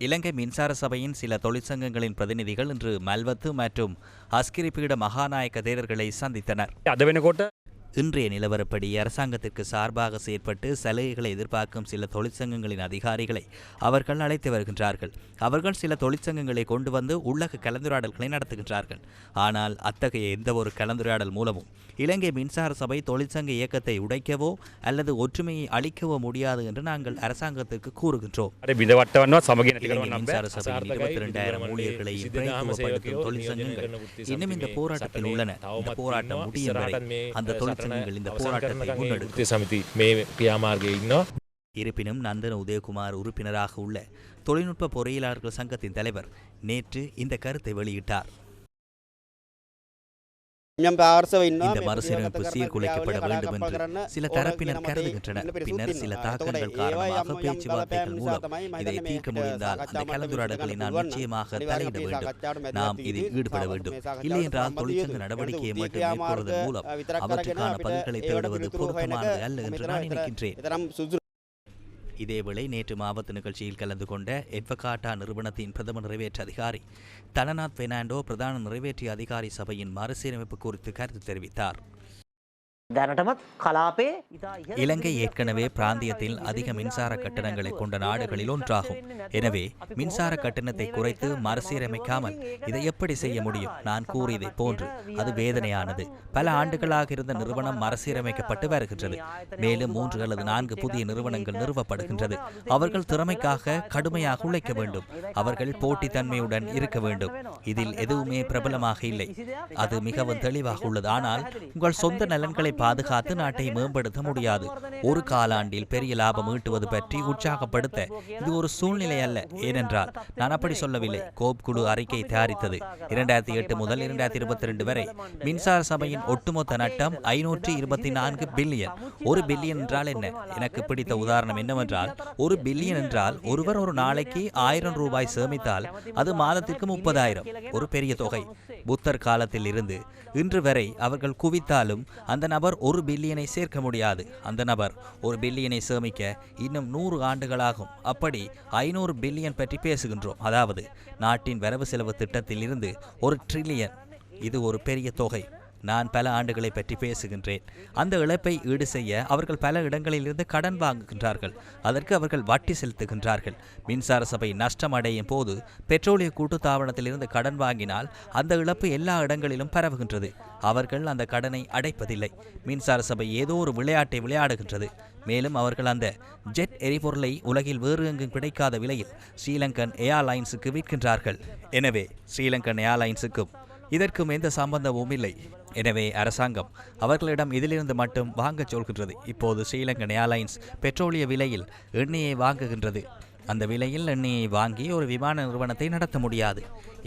இலங்கை மின்சார சபையின் சில தொழிற்சங்கங்களின் பிரதிநிதிகள் இன்று மல்வத்து மற்றும் அஸ்கிரிபீட மகாநாயக்க தேரர்களை சந்தித்தனர். இன்றைய நிலவரப்படி அரசாங்கத்திற்கு சார்பாக செயற்பட்டு சலுகைகளை எதிர்பார்க்கும் சில தொழிற்சங்கங்களின் அதிகாரிகளை அவர்கள் அழைத்து வருகின்றார்கள். அவர்கள் சில தொழிற்சங்கங்களை கொண்டு வந்து உள்ளக கலந்துரையாடல்களை நடத்துகின்றார்கள். ஆனால் அத்தகைய எந்த ஒரு கலந்துரையாடல் மூலமும் இலங்கை மின்சார சபை தொழிற்சங்க இயக்கத்தை உடைக்கவோ அல்லது ஒற்றுமையை அளிக்கவோ முடியாது என்று நாங்கள் அரசாங்கத்திற்கு கூறுகின்றோம். மின்சார சபையின் 22,000 ஊழியர்களையும் பிரதிநிதித்துவப்படுத்தும் தொழிற்சங்கங்கள் இன்னும் இந்த போராட்டத்தில் உள்ளன. இந்த போராட்டம் முடியும் வரை அந்த தொழிற்சங்கங்கள் இந்த போராட்டத்தை முன்னெடுக்கும். இருப்பினும் நந்தன உதயகுமார் உறுப்பினராக உள்ள தொழில்நுட்ப பொறியியலாளர்கள் சங்கத்தின் தலைவர் நேற்று இந்த கருத்தை வெளியிட்டார். இந்த மறுசீரமைப்பு சீர்குலைக்கப்பட வேண்டும் என்று சில தரப்பினர் கருதுகின்றனர். பின்னர் சில தாக்கங்கள் காரணமாக பேச்சுவார்த்தைகள் மூலம் இதை தீர்க்க முடிந்தால் அந்த கலந்துரையாடல்களை நான் நிச்சயமாக தலையிட வேண்டும். நாம் இதில் ஈடுபட வேண்டும். இல்லை என்றால் தொழிற்சங்க நடவடிக்கையை மட்டும் மேற்கொள்வதன் மூலம் அவற்றுக்கான பதில்களை தேடுவது பொருத்தமானது அல்ல என்று நான் நினைக்கின்றேன். இதேவேளை நேற்று மாவட்ட நிகழ்ச்சியில் கலந்து கொண்ட எட்வகாட்டா நிறுவனத்தின் பிரதம நிறைவேற்று அதிகாரி தனநாத் பெர்னாண்டோ பிரதான நிறைவேற்று அதிகாரி சபையின் மறுசீரமைப்பு குறித்து கருத்து தெரிவித்தார். இலங்கை ஏற்கனவே பிராந்தியத்தில் அதிக மின்சார கட்டணங்களை கொண்ட நாடுகளில் ஒன்றாகும். எனவே மின்சார கட்டணத்தை குறைத்து மறுசீரமைக்காமல் இதை எப்படி செய்ய முடியும்? நான் கூறியதை போன்று அது வேதனையானது. பல ஆண்டுகளாக இருந்த நிறுவனம் மறுசீரமைக்கப்பட்டு வருகின்றது. மேலும் 3 அல்லது 4 புதிய நிறுவனங்கள் நிறுவப்படுகின்றது. அவர்கள் திறமைக்காக கடுமையாக உழைக்க வேண்டும். அவர்கள் போட்டித்தன்மையுடன் இருக்க வேண்டும். இதில் எதுவுமே பிரபலமாக இல்லை. அது மிகவும் தெளிவாக உள்ளது. ஆனால் உங்கள் சொந்த நலன்களை பாதுகாத்து நாட்டை மேம்படுத்த முடியாது. ஒரு காலாண்டில் பெரிய லாபம் ஈட்டுவது பற்றி உற்சாகப்படுத்த இது ஒரு சூழ்நிலை அல்ல. ஏனென்றால் நான் அப்படி சொல்லவில்லை. கோப் குழு அறிக்கை தயாரித்தது 2008 முதல் 2022 வரை மின்சார சபையின் ஒட்டுமொத்த நட்டம் 524 பில்லியன். 1 பில்லியன் என்றால் என்ன? எனக்கு பிடித்த உதாரணம் என்னவென்றால் 1 பில்லியன் என்றால் ஒருவர் ஒரு நாளைக்கு 1000 ரூபாய் சேமித்தால் அது மாதத்திற்கு 30,000. ஒரு பெரிய தொகை. புத்தர் காலத்தில் இருந்து இன்று வரை அவர்கள் குவித்தாலும் அந்த நபர் 1 பில்லியனை சேர்க்க முடியாது. அந்த நபர் 1 பில்லியனை சேமிக்க இன்னும் 100 ஆண்டுகளாகும். அப்படி 500 பில்லியன் பற்றி பேசுகின்றோம். அதாவது நாட்டின் வரவு செலவு திட்டத்தில் இருந்து 1 ட்ரில்லியன். இது ஒரு பெரிய தொகை. நான் பல ஆண்டுகளை பற்றி பேசுகின்றேன். அந்த இழப்பை ஈடு செய்ய அவர்கள் பல இடங்களிலிருந்து கடன் வாங்குகின்றார்கள். அதற்கு அவர்கள் வட்டி செலுத்துகின்றார்கள். மின்சார சபை நஷ்டம் அடையும் போது பெட்ரோலிய கூட்டுத்தாபனத்திலிருந்து கடன் வாங்கினால் அந்த இழப்பு எல்லா இடங்களிலும் பரவுகின்றது. அவர்கள் அந்த கடனை அடைப்பதில்லை. மின்சார சபை ஏதோ ஒரு விளையாட்டை விளையாடுகின்றது. மேலும் அவர்கள் அந்த ஜெட் எரிபொருளை உலகில் வேறு எங்கும் கிடைக்காத விலையில் ஸ்ரீலங்கன் ஏர்லைன்ஸுக்கு விற்கின்றார்கள். எனவே ஸ்ரீலங்கன் ஏர்லைன்ஸுக்கும் இதற்கும் எந்த சம்பந்தமும் இல்லை. எனவே அரசாங்கம் அவர்களிடம் இதிலிருந்து மட்டும் வாங்க சொல்கின்றது. இப்போது ஸ்ரீலங்கன் ஏர்லைன்ஸ் பெட்ரோலிய விலையில் எண்ணெயை வாங்குகின்றது. அந்த விலையில் எண்ணெயை வாங்கி ஒரு விமான நிறுவனத்தை நடத்த முடியாது.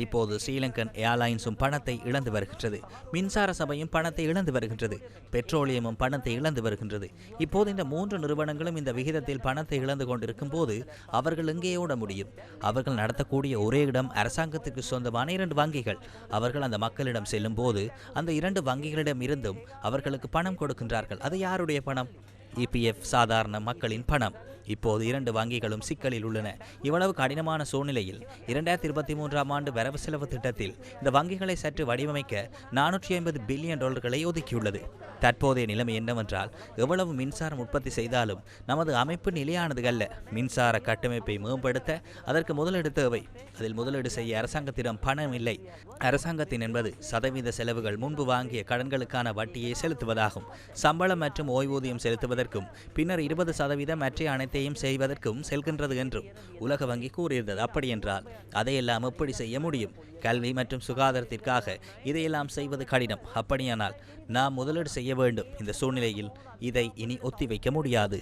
இப்போது ஸ்ரீலங்கன் ஏர்லைன்ஸும் பணத்தை இழந்து வருகின்றது. மின்சார சபையும் பணத்தை இழந்து வருகின்றது. பெட்ரோலியமும் பணத்தை இழந்து வருகின்றது. இப்போது இந்த 3 நிறுவனங்களும் இந்த விகிதத்தில் பணத்தை இழந்து கொண்டிருக்கும் போது அவர்கள் எங்கே ஓட முடியும்? அவர்கள் நடத்தக்கூடிய ஒரே இடம் அரசாங்கத்துக்கு சொந்தமான 2 வங்கிகள். அவர்கள் அந்த மக்களிடம் செல்லும் போது அந்த 2 வங்கிகளிடம் இருந்தும் அவர்களுக்கு பணம் கொடுக்கின்றார்கள். அது யாருடைய பணம்? EPF சாதாரண மக்களின் பணம். இப்போது 2 வங்கிகளும் சிக்கலில் உள்ளன. இவ்வளவு கடினமான சூழ்நிலையில் 2023ஆம் ஆண்டு வரவு செலவு திட்டத்தில் இந்த வங்கிகளை சற்று வடிவமைக்க $450 பில்லியன் ஒதுக்கியுள்ளது. தற்போதைய நிலைமை என்னவென்றால் எவ்வளவு மின்சாரம் உற்பத்தி செய்தாலும் நமது அமைப்பு நிலையானது அல்ல. மின்சார கட்டமைப்பை மேம்படுத்த அதற்கு முதலீடு தேவை. அதில் முதலீடு செய்ய அரசாங்கத்திடம் பணம் இல்லை. அரசாங்கத்தின் என்பது சதவீத செலவுகள் முன்பு வாங்கிய கடன்களுக்கான வட்டியை செலுத்துவதாகும். சம்பளம் மற்றும் ஓய்வூதியம் செலுத்துவதற்கும் பின்னர் 20% மற்ற அனைத்தையும் செய்வதற்கும் செல்கின்றது என்றும் உலக வங்கி கூறியிருந்தது. அப்படி என்றால் அதையெல்லாம் எப்படி செய்ய முடியும்? கல்வி மற்றும் சுகாதாரத்திற்காக இதையெல்லாம் செய்வது கடினம். அப்படியானால் நாம் முதலீடு செய்ய வேண்டும். இந்த சூழ்நிலையில் இதை இனி ஒத்திவைக்க முடியாது.